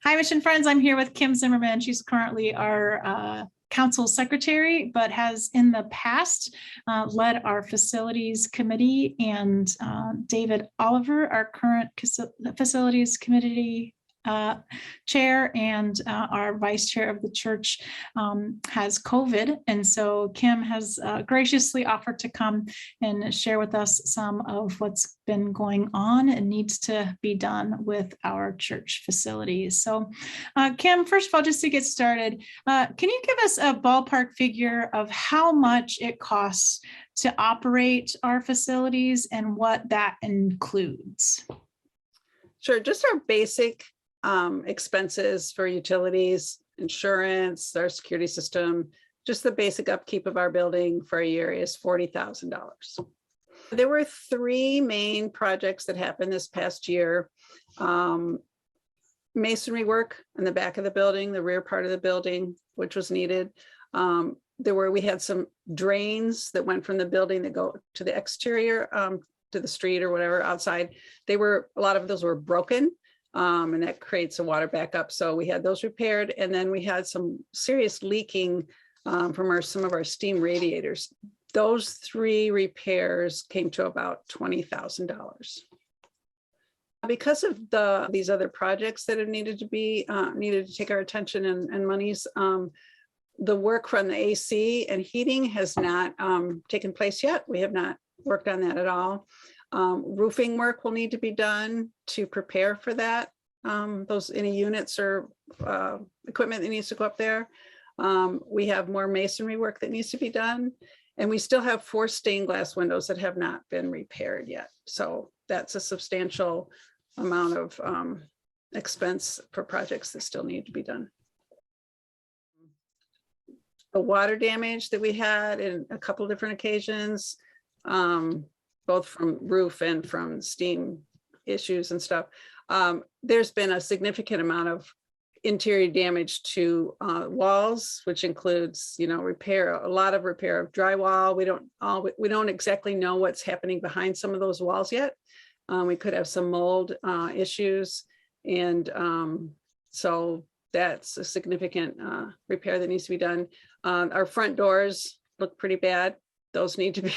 Hi, Mission Friends. I'm here with Kim Zimmerman. She's currently our council secretary, but has in the past led our facilities committee, and David Oliver, our current facilities committee chair and our vice chair of the church has COVID. And so Kim has graciously offered to come and share with us some of what's been going on and needs to be done with our church facilities. So Kim, first of all, just to get started, can you give us a ballpark figure of how much it costs to operate our facilities and what that includes? Sure, just our basic expenses for utilities, insurance, our security system, just the basic upkeep of our building for a year is $40,000. There were three main projects that happened this past year. Masonry work in the back of the building, the rear part of the building, which was needed. We had some drains that went from the building that go to the exterior, to the street or whatever outside. A lot of those were broken. And that creates a water backup. So we had those repaired. And then we had some serious leaking from some of our steam radiators. Those three repairs came to about $20,000. Because of these other projects that have needed to take our attention and monies, the work from the AC and heating has not taken place yet. We have not worked on that at all. Roofing work will need to be done to prepare for that. Any units or equipment that needs to go up there. We have more masonry work that needs to be done. And we still have 4 stained glass windows that have not been repaired yet. So that's a substantial amount of expense for projects that still need to be done. The water damage that we had in a couple of different occasions, both from roof and from steam issues and stuff. There's been a significant amount of interior damage to walls, which includes, a lot of repair of drywall. We don't exactly know what's happening behind some of those walls yet. We could have some mold issues. And so that's a significant repair that needs to be done. Our front doors look pretty bad. Those need to be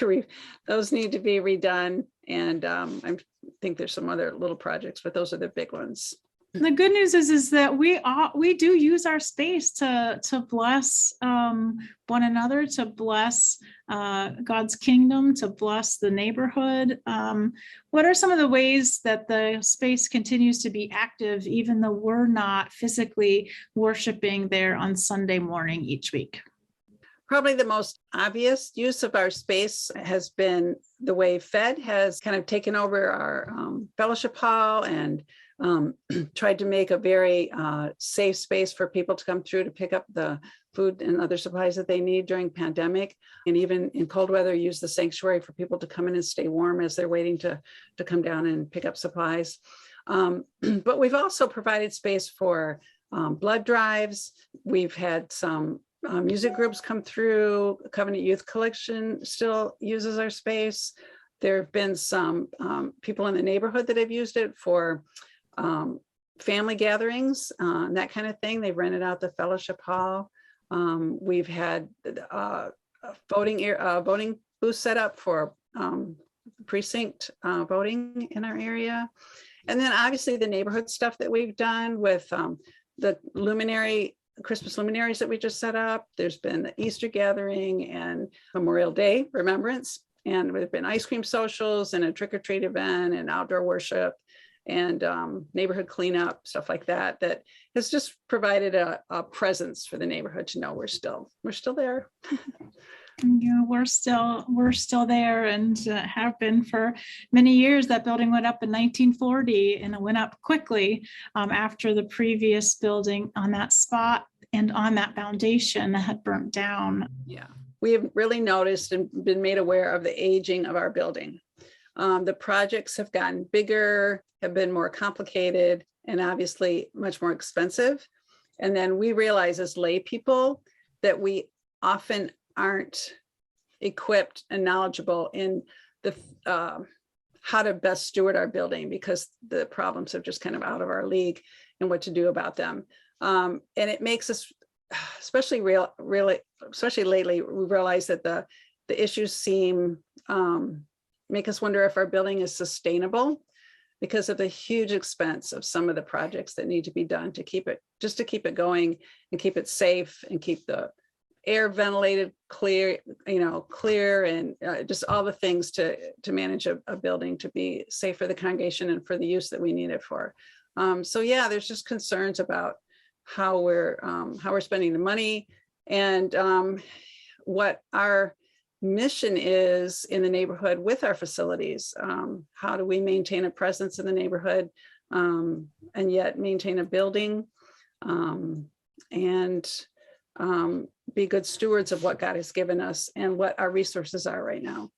redone, and I think there's some other little projects, but those are the big ones. The good news is that we do use our space to bless one another, to bless God's kingdom, to bless the neighborhood. What are some of the ways that the space continues to be active, even though we're not physically worshiping there on Sunday morning each week? Probably the most obvious use of our space has been the way Fed has kind of taken over our fellowship hall and tried to make a very safe space for people to come through to pick up the food and other supplies that they need during pandemic. And even in cold weather, use the sanctuary for people to come in and stay warm as they're waiting to come down and pick up supplies. But we've also provided space for blood drives. We've had some music groups come through. Covenant Youth Collection still uses our space. There have been some people in the neighborhood that have used it for family gatherings, that kind of thing. They've rented out the fellowship hall. We've had voting booths set up for precinct voting in our area. And then obviously the neighborhood stuff that we've done with the Christmas luminaries that we just set up. There's been the Easter gathering and Memorial Day remembrance. And there have been ice cream socials and a trick-or-treat event and outdoor worship and neighborhood cleanup, stuff like that, that has just provided a presence for the neighborhood to know we're still there. Yeah, we're still there and have been for many years. That building went up in 1940 and it went up quickly after the previous building on that spot and on that foundation had burnt down. Yeah, we have really noticed and been made aware of the aging of our building. The projects have gotten bigger, have been more complicated, and obviously much more expensive. And then we realize as lay people that we often aren't equipped and knowledgeable in the how to best steward our building, because the problems are just kind of out of our league and what to do about them. And it makes us, especially especially lately, we realize that the issues seem, make us wonder if our building is sustainable because of the huge expense of some of the projects that need to be done to keep it going and keep it safe and keep the air ventilated, clear, clear, and just all the things to manage a building to be safe for the congregation and for the use that we need it for. So yeah, there's just concerns about how we're spending the money, and what our mission is in the neighborhood with our facilities. How do we maintain a presence in the neighborhood and yet maintain a building and be good stewards of what God has given us and what our resources are right now.